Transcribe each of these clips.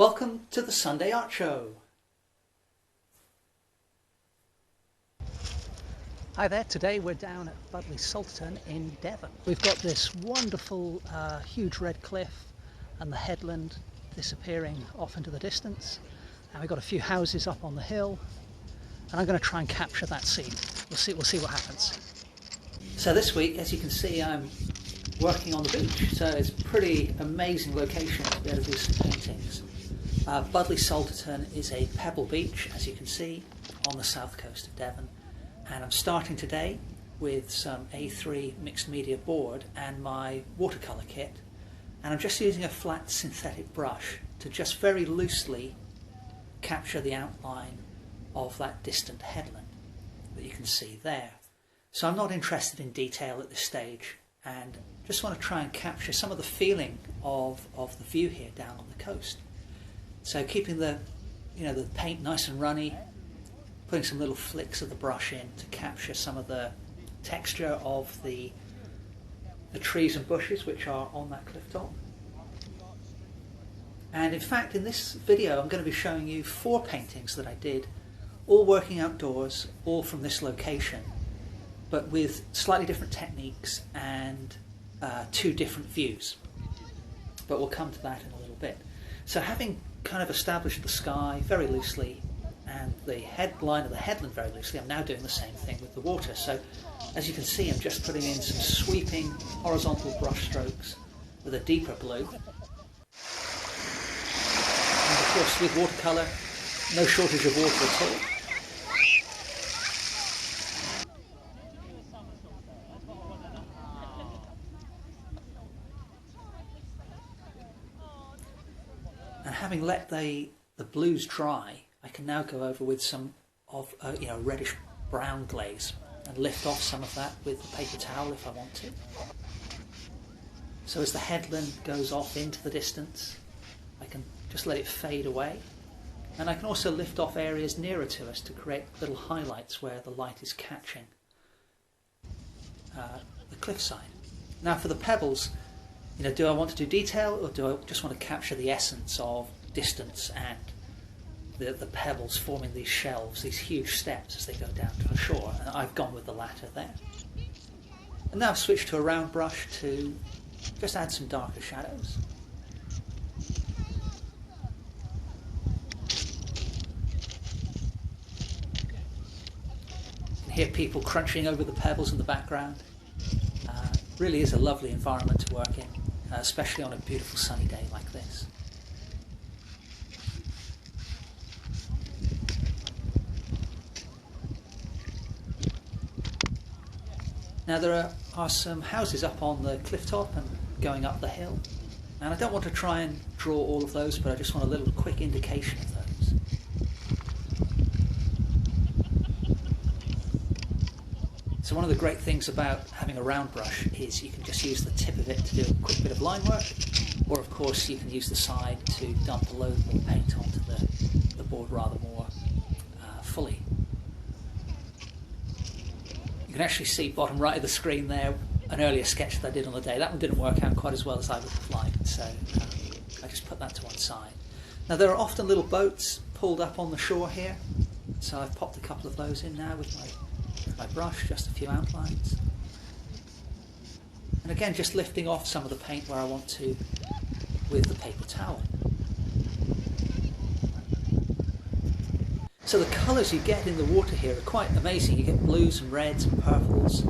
Welcome to the Sunday Art Show. Hi there, today we're down at Budleigh Salterton in Devon. We've got this wonderful huge red cliff and the headland disappearing off into the distance, and we've got a few houses up on the hill, and I'm going to try and capture that scene. We'll see what happens. So this week, as you can see, I'm working on the beach, so it's a pretty amazing location to be able to do some paintings. Budleigh Salterton is a pebble beach, as you can see, on the south coast of Devon, and I'm starting today with some A3 mixed media board and my watercolour kit, and I'm just using a flat synthetic brush to just very loosely capture the outline of that distant headland that you can see there. So I'm not interested in detail at this stage, and just want to try and capture some of the feeling of the view here down on the coast. So keeping the paint nice and runny, putting some little flicks of the brush in to capture some of the texture of the trees and bushes which are on that cliff top. And in fact, in this video I'm going to be showing you 4 paintings that I did, all working outdoors, all from this location, but with slightly different techniques and 2 different views. But we'll come to that in a little bit. So having kind of established the sky very loosely and the headline of the headland very loosely, I'm now doing the same thing with the water. So as you can see, I'm just putting in some sweeping horizontal brush strokes with a deeper blue. And of course with watercolour, no shortage of water at all. And having let the blues dry, I can now go over with some of reddish brown glaze and lift off some of that with a paper towel if I want to. So as the headland goes off into the distance, I can just let it fade away, and I can also lift off areas nearer to us to create little highlights where the light is catching the cliffside. Now for the pebbles, do I want to do detail, or do I just want to capture the essence of distance and the pebbles forming these shelves, these huge steps as they go down to the shore? And I've gone with the latter there. And now I've switched to a round brush to just add some darker shadows. You can hear people crunching over the pebbles in the background. Really is a lovely environment to work in, especially on a beautiful sunny day like this. Now there are some houses up on the cliff top and going up the hill, and I don't want to try and draw all of those, but I just want a little quick indication of those. So one of the great things about having a round brush is you can just use the tip of it to do a quick bit of line work, or of course you can use the side to dump a load more paint onto the board rather more fully. You can actually see bottom right of the screen there an earlier sketch that I did on the day. That one didn't work out quite as well as I would have liked, so I just put that to one side. Now there are often little boats pulled up on the shore here, so I've popped a couple of those in now with my brush, just a few outlines. And again, just lifting off some of the paint where I want to with the paper towel. So the colours you get in the water here are quite amazing. You get blues and reds and purples,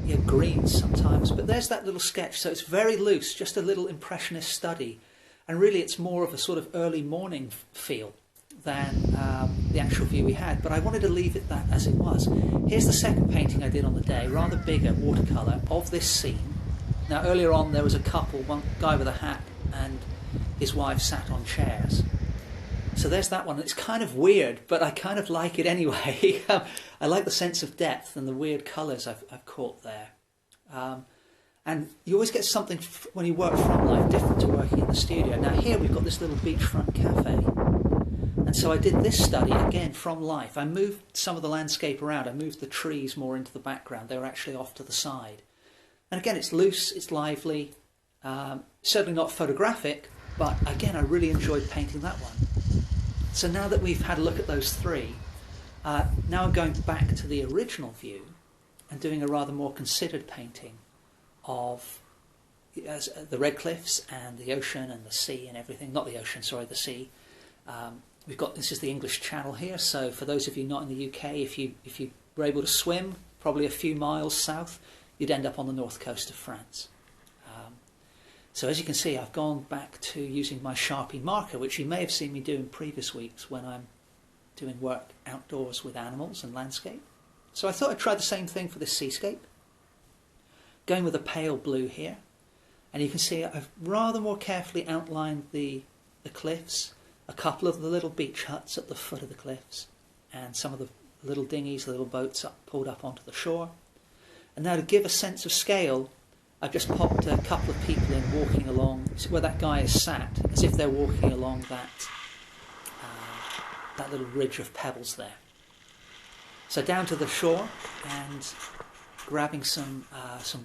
you get greens sometimes, but there's that little sketch, so it's very loose, just a little impressionist study, and really it's more of a sort of early morning feel than the actual view we had, but I wanted to leave it that as it was. Here's the second painting I did on the day, rather bigger watercolour of this scene. Now earlier on there was a couple, one guy with a hat and his wife sat on chairs. So there's that one. It's kind of weird, but I kind of like it anyway. I like the sense of depth and the weird colours I've caught there. And you always get something when you work from life different to working in the studio. Now here we've got this little beachfront cafe. And so I did this study again from life. I moved some of the landscape around. I moved the trees more into the background. They were actually off to the side. And again, it's loose, it's lively, certainly not photographic, But again, I really enjoyed painting that one. So now that we've had a look at those three, now I'm going back to the original view and doing a rather more considered painting of the red cliffs and the ocean and the sea and everything. Not the ocean, sorry, the sea. We've got, this is the English Channel here, so for those of you not in the UK, if you were able to swim probably a few miles south, you'd end up on the north coast of France. So as you can see, I've gone back to using my Sharpie marker, which you may have seen me do in previous weeks when I'm doing work outdoors with animals and landscape. So I thought I'd try the same thing for this seascape. Going with a pale blue here, and you can see I've rather more carefully outlined the cliffs, a couple of the little beach huts at the foot of the cliffs, and some of the little dinghies, the little boats pulled up onto the shore. And now to give a sense of scale, I've just popped a couple of people in walking along where that guy is sat, as if they're walking along that little ridge of pebbles there. So down to the shore and grabbing some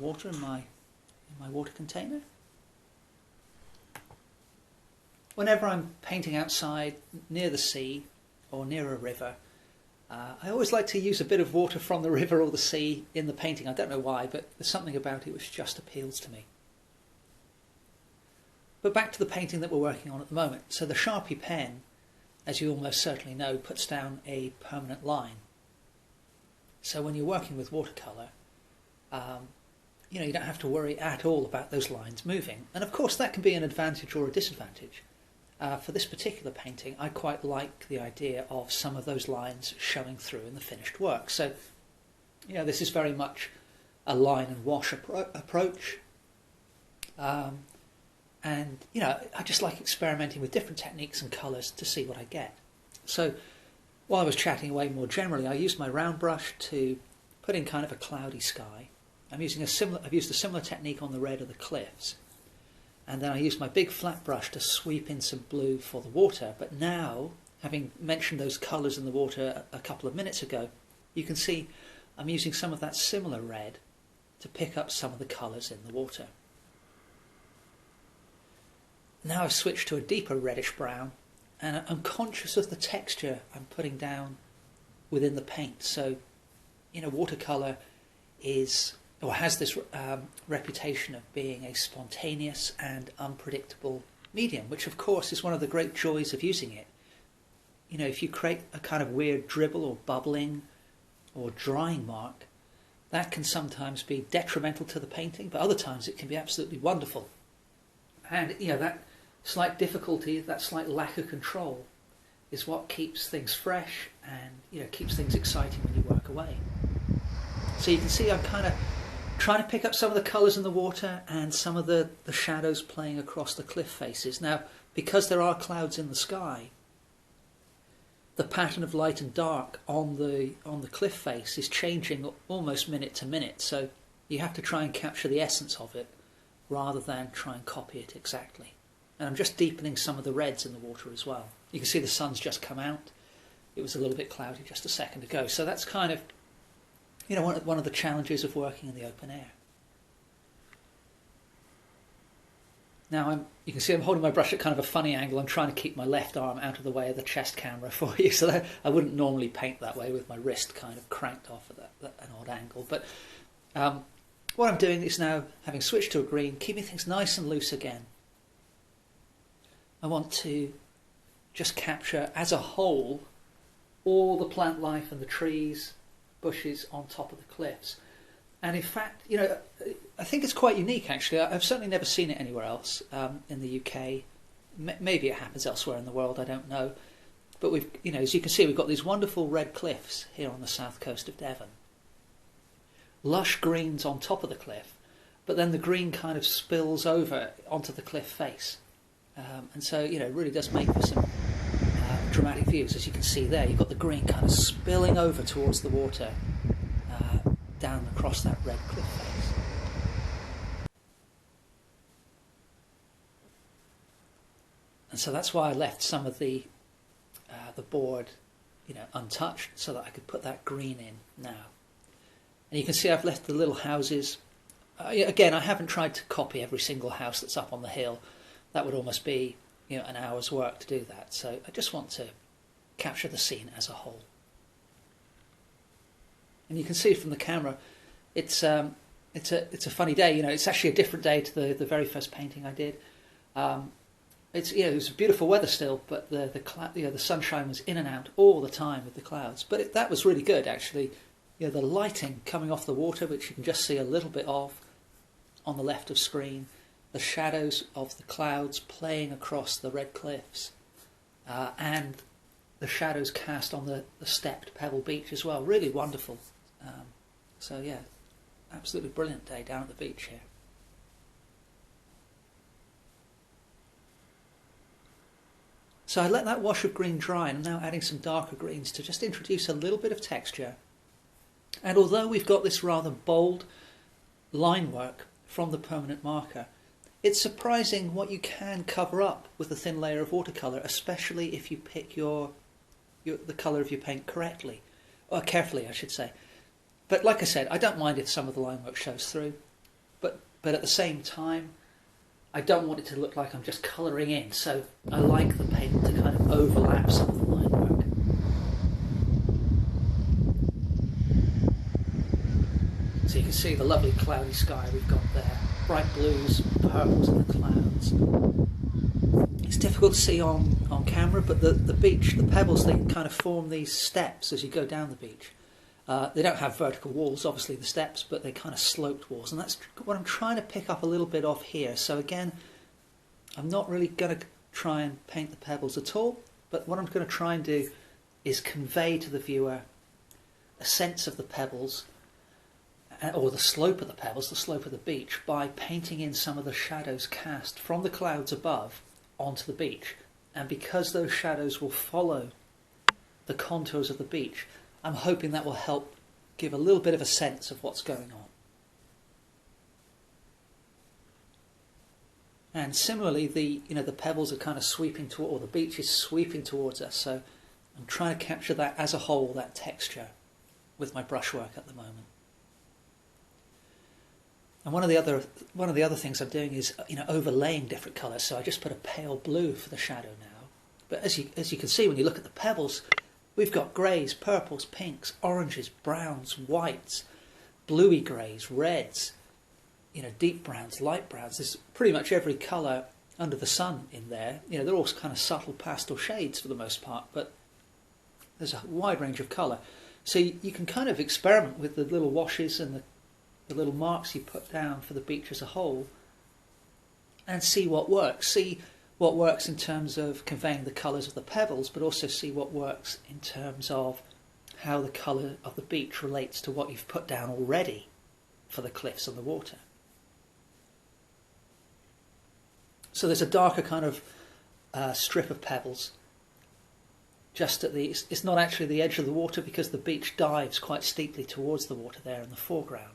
water in my water container. Whenever I'm painting outside near the sea or near a river, I always like to use a bit of water from the river or the sea in the painting. I don't know why, but there's something about it which just appeals to me. But back to the painting that we're working on at the moment. So the Sharpie pen, as you almost certainly know, puts down a permanent line. So when you're working with watercolour, you don't have to worry at all about those lines moving. And of course that can be an advantage or a disadvantage. For this particular painting, I quite like the idea of some of those lines showing through in the finished work. So, this is very much a line and wash approach. And, I just like experimenting with different techniques and colours to see what I get. So, while I was chatting away more generally, I used my round brush to put in kind of a cloudy sky. I've used a similar technique on the red of the cliffs. And then I used my big flat brush to sweep in some blue for the water. But now, having mentioned those colours in the water a couple of minutes ago, you can see I'm using some of that similar red to pick up some of the colours in the water. Now I've switched to a deeper reddish brown, and I'm conscious of the texture I'm putting down within the paint. So, watercolour has this reputation of being a spontaneous and unpredictable medium, which of course is one of the great joys of using it. If you create a kind of weird dribble or bubbling or drying mark, that can sometimes be detrimental to the painting, but other times it can be absolutely wonderful. And that slight difficulty, that slight lack of control is what keeps things fresh and keeps things exciting when you work away. So you can see I'm kind of trying to pick up some of the colours in the water and some of the shadows playing across the cliff faces. Now, because there are clouds in the sky, the pattern of light and dark on the cliff face is changing almost minute to minute. So you have to try and capture the essence of it rather than try and copy it exactly. And I'm just deepening some of the reds in the water as well. You can see the sun's just come out. It was a little bit cloudy just a second ago. So that's kind of one of the challenges of working in the open air. Now you can see I'm holding my brush at kind of a funny angle. I'm trying to keep my left arm out of the way of the chest camera for you, so that I wouldn't normally paint that way with my wrist kind of cranked off at an odd angle. But what I'm doing is now, having switched to a green, keeping things nice and loose again. I want to just capture as a whole all the plant life and the trees, bushes on top of the cliffs. And in fact, I think it's quite unique actually. I've certainly never seen it anywhere else in the UK. Maybe it happens elsewhere in the world, I don't know. But we've, as you can see, we've got these wonderful red cliffs here on the south coast of Devon. Lush greens on top of the cliff, but then the green kind of spills over onto the cliff face. And so, it really does make for some dramatic views. As you can see there, you've got the green kind of spilling over towards the water down across that red cliff face. And so that's why I left some of the board, untouched, so that I could put that green in now. And you can see I've left the little houses. Again, I haven't tried to copy every single house that's up on the hill. that would almost be, you know, an hour's work to do that. So I just want to capture the scene as a whole. And you can see from the camera, it's a funny day. You know, it's actually a different day to the very first painting I did. It was beautiful weather still, but the sunshine was in and out all the time with the clouds. But that was really good, actually. You know, the lighting coming off the water, which you can just see a little bit of on the left of screen, the shadows of the clouds playing across the red cliffs, and the shadows cast on the stepped pebble beach as well. Really wonderful. So yeah, absolutely brilliant day down at the beach here. So I let that wash of green dry, and I'm now adding some darker greens to just introduce a little bit of texture. And although we've got this rather bold line work from the permanent marker, it's surprising what you can cover up with a thin layer of watercolour, especially if you pick the colour of your paint correctly, or carefully I should say. But like I said, I don't mind if some of the line work shows through, but at the same time, I don't want it to look like I'm just colouring in, so I like the paint to kind of overlap some of the line work. So you can see the lovely cloudy sky we've got there, bright blues, purples in the clouds. It's difficult to see on camera, but the beach, the pebbles, they kind of form these steps as you go down the beach. They don't have vertical walls, obviously, the steps, but they kind of sloped walls, and that's what I'm trying to pick up a little bit of here. So again, I'm not really going to try and paint the pebbles at all, but what I'm going to try and do is convey to the viewer a sense of the pebbles, or the slope of the pebbles, the slope of the beach, by painting in some of the shadows cast from the clouds above onto the beach. And because those shadows will follow the contours of the beach, I'm hoping that will help give a little bit of a sense of what's going on. And similarly, the pebbles are kind of sweeping toward, or the beach is sweeping towards us. So I'm trying to capture that as a whole, that texture, with my brushwork at the moment. And one of the other things I'm doing is overlaying different colours. So I just put a pale blue for the shadow now. But as you can see when you look at the pebbles, we've got greys, purples, pinks, oranges, browns, whites, bluey greys, reds, deep browns, light browns. There's pretty much every colour under the sun in there. They're all kind of subtle pastel shades for the most part, but there's a wide range of colour. So you can kind of experiment with the little washes and the little marks you put down for the beach as a whole, and see what works. See what works in terms of conveying the colours of the pebbles, but also see what works in terms of how the colour of the beach relates to what you've put down already for the cliffs and the water. So there's a darker kind of strip of pebbles just at it's not actually the edge of the water, because the beach dives quite steeply towards the water there in the foreground.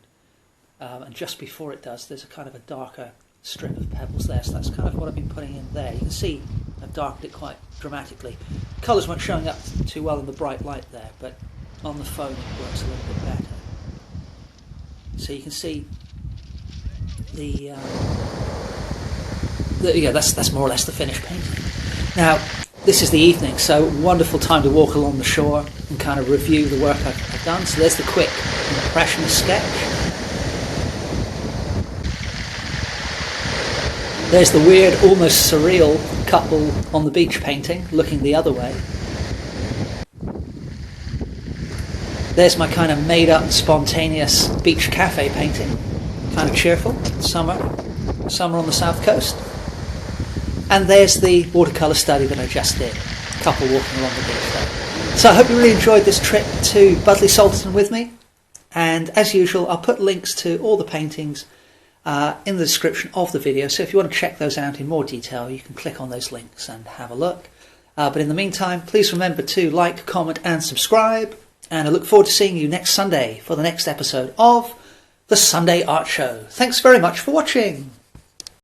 And just before it does, there's a kind of a darker strip of pebbles there, so that's kind of what I've been putting in there. You can see I've darkened it quite dramatically. Colours weren't showing up too well in the bright light there, but on the phone it works a little bit better. So you can see that's more or less the finished painting. Now this is the evening, so wonderful time to walk along the shore and kind of review the work I've done. So there's the quick impressionist sketch. There's the weird, almost surreal couple on the beach painting, looking the other way. There's my kind of made-up, spontaneous beach cafe painting. Kind of cheerful, summer on the south coast. And there's the watercolour study that I just did, a couple walking along the beach there. So I hope you really enjoyed this trip to Budleigh Salterton with me. And as usual, I'll put links to all the paintings in the description of the video, so if you want to check those out in more detail, you can click on those links and have a look. But in the meantime, please remember to like, comment and subscribe, and I look forward to seeing you next Sunday for the next episode of the Sunday Art Show. Thanks very much for watching.